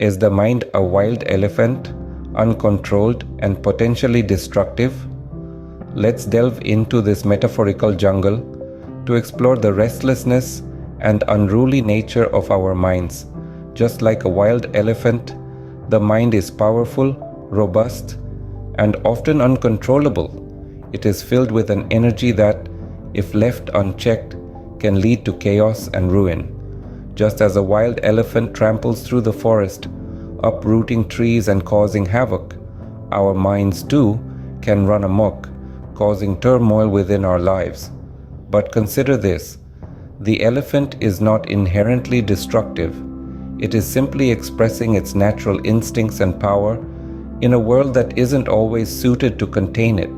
Is the mind a wild elephant, uncontrolled and potentially destructive? Let's delve into this metaphorical jungle to explore the restlessness and unruly nature of our minds. Just like a wild elephant, the mind is powerful, robust, and often uncontrollable. It is filled with an energy that, if left unchecked, can lead to chaos and ruin. Just as a wild elephant tramples through the forest, uprooting trees and causing havoc, our minds too can run amok, causing turmoil within our lives. But consider this: the elephant is not inherently destructive. It is simply expressing its natural instincts and power in a world that isn't always suited to contain it.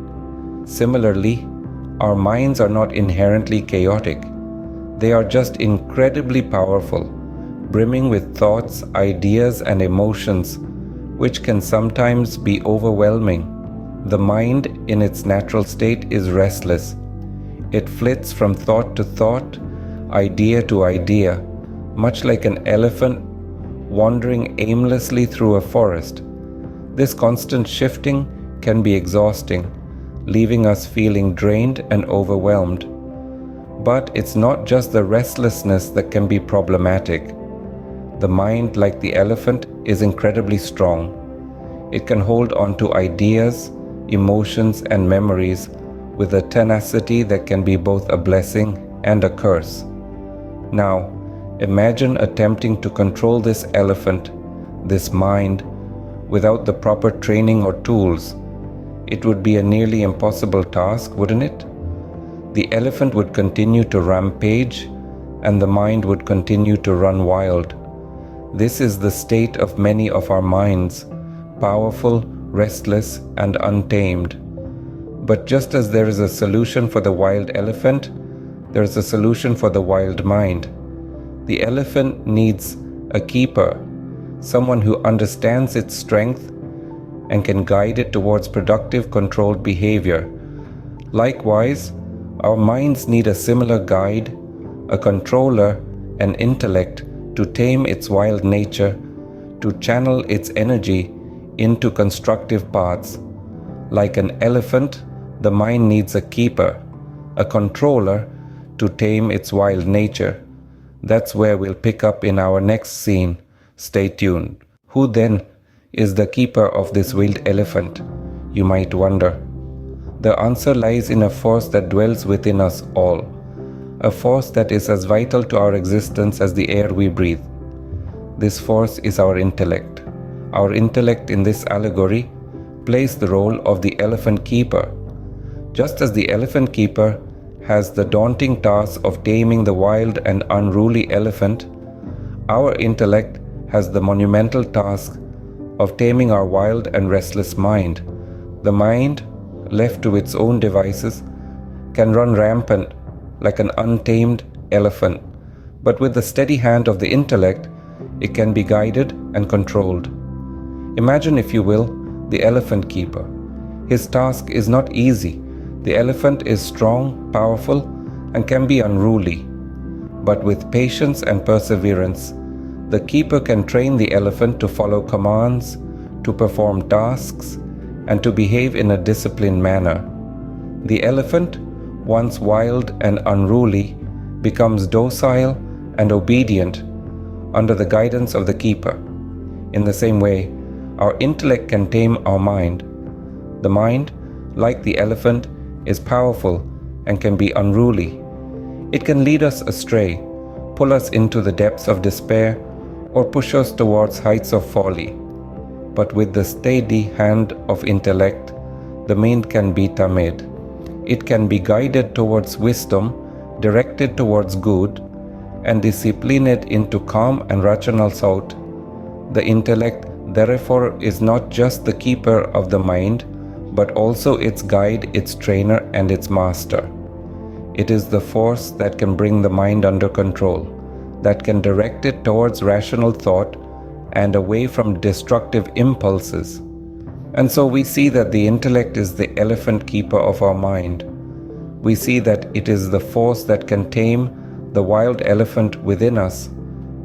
Similarly, our minds are not inherently chaotic. They are just incredibly powerful, brimming with thoughts, ideas, and emotions, which can sometimes be overwhelming. The mind, in its natural state, is restless. It flits from thought to thought, idea to idea, much like an elephant wandering aimlessly through a forest. This constant shifting can be exhausting, leaving us feeling drained and overwhelmed. But it's not just the restlessness that can be problematic. The mind, like the elephant, is incredibly strong. It can hold on to ideas, emotions, and memories with a tenacity that can be both a blessing and a curse. Now, imagine attempting to control this elephant, this mind, without the proper training or tools. It would be a nearly impossible task, wouldn't it? The elephant would continue to rampage, and the mind would continue to run wild. This is the state of many of our minds, powerful, restless, and untamed. But just as there is a solution for the wild elephant, there is a solution for the wild mind. The elephant needs a keeper, someone who understands its strength and can guide it towards productive, controlled behavior. Likewise, our minds need a similar guide, a controller, an intellect to tame its wild nature, to channel its energy into constructive paths. Like an elephant, the mind needs a keeper, a controller to tame its wild nature. That's where we'll pick up in our next scene. Stay tuned. Who then is the keeper of this wild elephant, you might wonder? The answer lies in a force that dwells within us all, a force that is as vital to our existence as the air we breathe. This force is our intellect. Our intellect in this allegory plays the role of the elephant keeper. Just as the elephant keeper has the daunting task of taming the wild and unruly elephant, our intellect has the monumental task of taming our wild and restless mind. The mind, left to its own devices, can run rampant like an untamed elephant, but with the steady hand of the intellect, it can be guided and controlled. Imagine, if you will, the elephant keeper. His task is not easy. The elephant is strong, powerful, and can be unruly. But with patience and perseverance, the keeper can train the elephant to follow commands, to perform tasks, and to behave in a disciplined manner. The elephant, once wild and unruly, becomes docile and obedient under the guidance of the keeper. In the same way, our intellect can tame our mind. The mind, like the elephant, is powerful and can be unruly. It can lead us astray, pull us into the depths of despair, or push us towards heights of folly. But with the steady hand of intellect, the mind can be tamed. It can be guided towards wisdom, directed towards good, and disciplined into calm and rational thought. The intellect, therefore, is not just the keeper of the mind, but also its guide, its trainer, and its master. It is the force that can bring the mind under control, that can direct it towards rational thought and away from destructive impulses. And so we see that the intellect is the elephant keeper of our mind. We see that it is the force that can tame the wild elephant within us,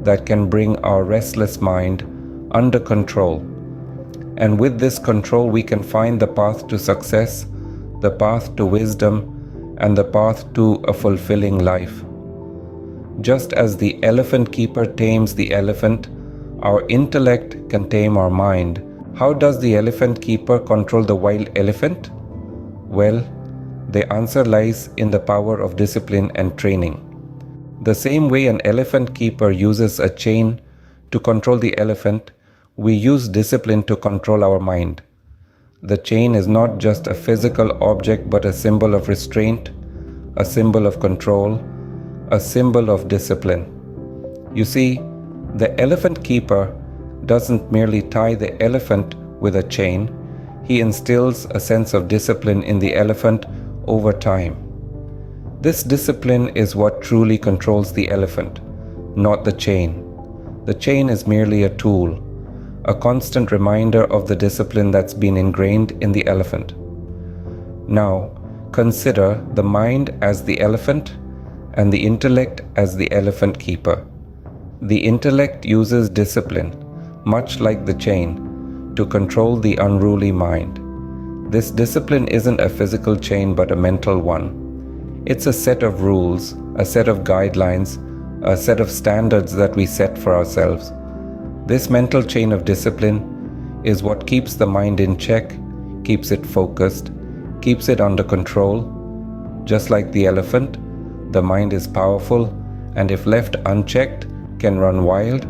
that can bring our restless mind under control. And with this control, we can find the path to success, the path to wisdom, and the path to a fulfilling life. Just as the elephant keeper tames the elephant, our intellect can tame our mind. How does the elephant keeper control the wild elephant? Well, the answer lies in the power of discipline and training. The same way an elephant keeper uses a chain to control the elephant, we use discipline to control our mind. The chain is not just a physical object but a symbol of restraint, a symbol of control, a symbol of discipline. You see, the elephant keeper doesn't merely tie the elephant with a chain, he instills a sense of discipline in the elephant over time. This discipline is what truly controls the elephant, not the chain. The chain is merely a tool, a constant reminder of the discipline that's been ingrained in the elephant. Now, consider the mind as the elephant and the intellect as the elephant keeper. The intellect uses discipline, much like the chain, to control the unruly mind. This discipline isn't a physical chain but a mental one. It's a set of rules, a set of guidelines, a set of standards that we set for ourselves. This mental chain of discipline is what keeps the mind in check, keeps it focused, keeps it under control. Just like the elephant, the mind is powerful and if left unchecked, can run wild,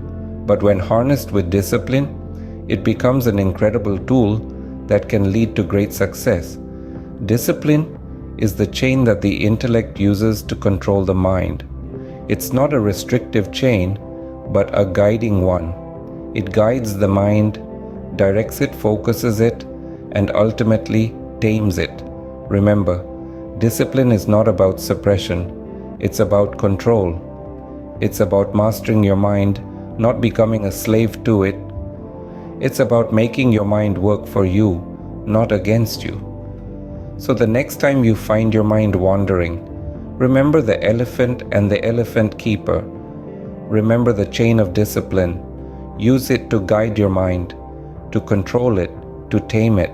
but when harnessed with discipline, it becomes an incredible tool that can lead to great success. Discipline is the chain that the intellect uses to control the mind. It's not a restrictive chain, but a guiding one. It guides the mind, directs it, focuses it, and ultimately tames it. Remember, discipline is not about suppression, it's about control. It's about mastering your mind, not becoming a slave to it. It's about making your mind work for you, not against you. So the next time you find your mind wandering, remember the elephant and the elephant keeper. Remember the chain of discipline. Use it to guide your mind, to control it, to tame it.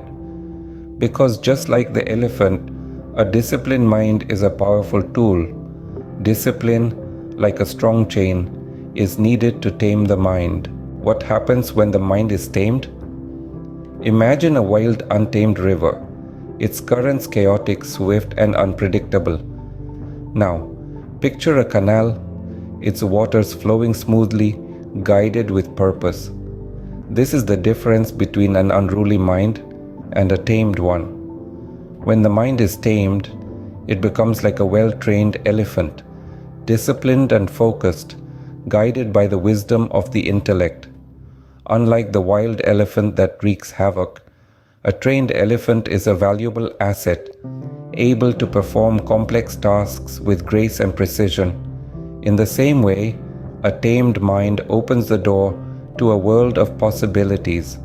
Because just like the elephant, a disciplined mind is a powerful tool. Discipline, like a strong chain, is needed to tame the mind. What happens when the mind is tamed? Imagine a wild, untamed river. Its currents chaotic, swift, and unpredictable. Now, picture a canal, its waters flowing smoothly, guided with purpose. This is the difference between an unruly mind and a tamed one. When the mind is tamed, it becomes like a well-trained elephant, disciplined and focused, guided by the wisdom of the intellect. Unlike the wild elephant that wreaks havoc, a trained elephant is a valuable asset, able to perform complex tasks with grace and precision. In the same way, a tamed mind opens the door to a world of possibilities.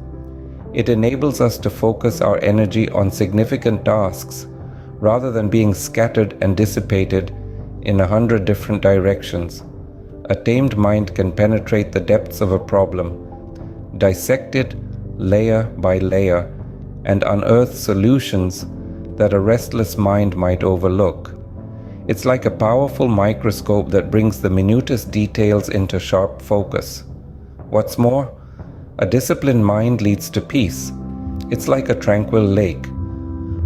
It enables us to focus our energy on significant tasks rather than being scattered and dissipated in 100 different directions. A tamed mind can penetrate the depths of a problem, dissect it layer by layer, and unearth solutions that a restless mind might overlook. It's like a powerful microscope that brings the minutest details into sharp focus. What's more, a disciplined mind leads to peace. It's like a tranquil lake,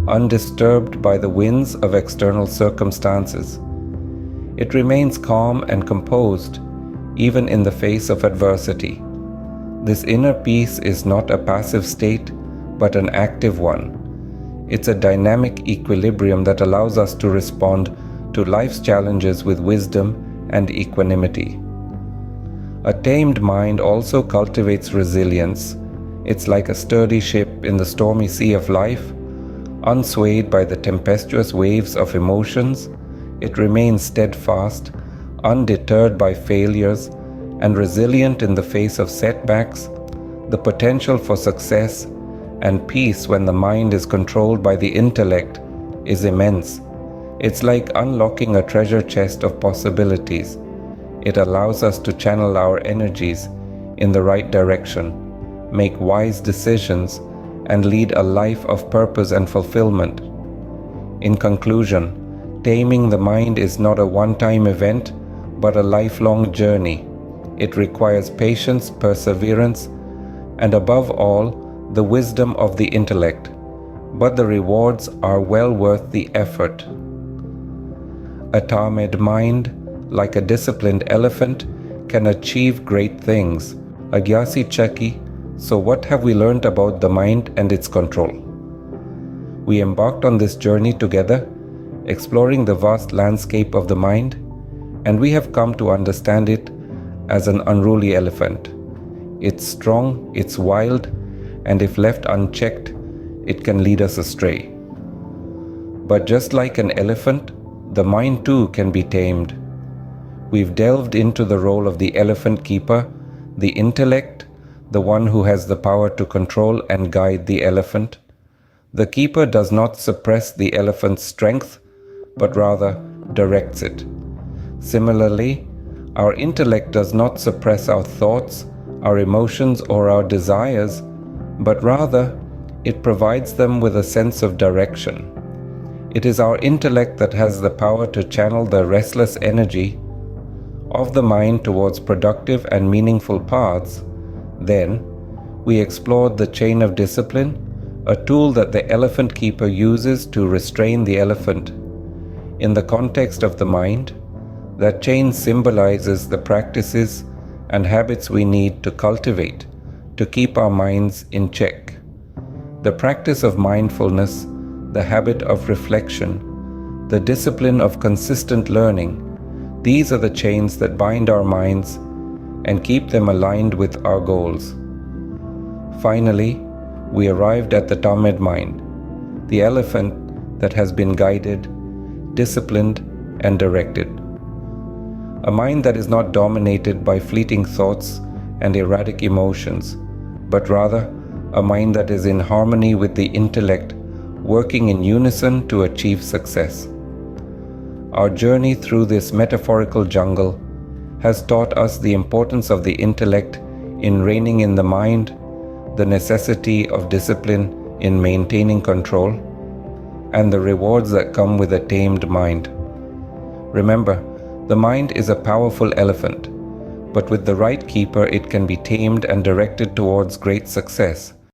undisturbed by the winds of external circumstances. It remains calm and composed, even in the face of adversity. This inner peace is not a passive state, but an active one. It's a dynamic equilibrium that allows us to respond to life's challenges with wisdom and equanimity. A tamed mind also cultivates resilience. It's like a sturdy ship in the stormy sea of life. Unswayed by the tempestuous waves of emotions, it remains steadfast, undeterred by failures, and resilient in the face of setbacks. The potential for success and peace when the mind is controlled by the intellect is immense. It's like unlocking a treasure chest of possibilities. It allows us to channel our energies in the right direction, make wise decisions, and lead a life of purpose and fulfillment. In conclusion, taming the mind is not a one-time event, but a lifelong journey. It requires patience, perseverance, and above all, the wisdom of the intellect. But the rewards are well worth the effort. A tamed mind, like a disciplined elephant, can achieve great things. Agyasi Chaki, so what have we learned about the mind and its control? We embarked on this journey together, exploring the vast landscape of the mind, and we have come to understand it as an unruly elephant. It's strong, it's wild, and if left unchecked, it can lead us astray. But just like an elephant, the mind too can be tamed. We've delved into the role of the elephant keeper, the intellect, the one who has the power to control and guide the elephant. The keeper does not suppress the elephant's strength, but rather directs it. Similarly, our intellect does not suppress our thoughts, our emotions, or our desires, but rather it provides them with a sense of direction. It is our intellect that has the power to channel the restless energy of the mind towards productive and meaningful paths. Then, we explored the chain of discipline, a tool that the elephant keeper uses to restrain the elephant. In the context of the mind, that chain symbolizes the practices and habits we need to cultivate to keep our minds in check. The practice of mindfulness, the habit of reflection, the discipline of consistent learning, these are the chains that bind our minds and keep them aligned with our goals. Finally, we arrived at the Tamed Mind, the elephant that has been guided, disciplined, and directed. A mind that is not dominated by fleeting thoughts and erratic emotions, but rather a mind that is in harmony with the intellect, working in unison to achieve success. Our journey through this metaphorical jungle has taught us the importance of the intellect in reining in the mind, the necessity of discipline in maintaining control, and the rewards that come with a tamed mind. Remember, the mind is a powerful elephant, but with the right keeper it can be tamed and directed towards great success.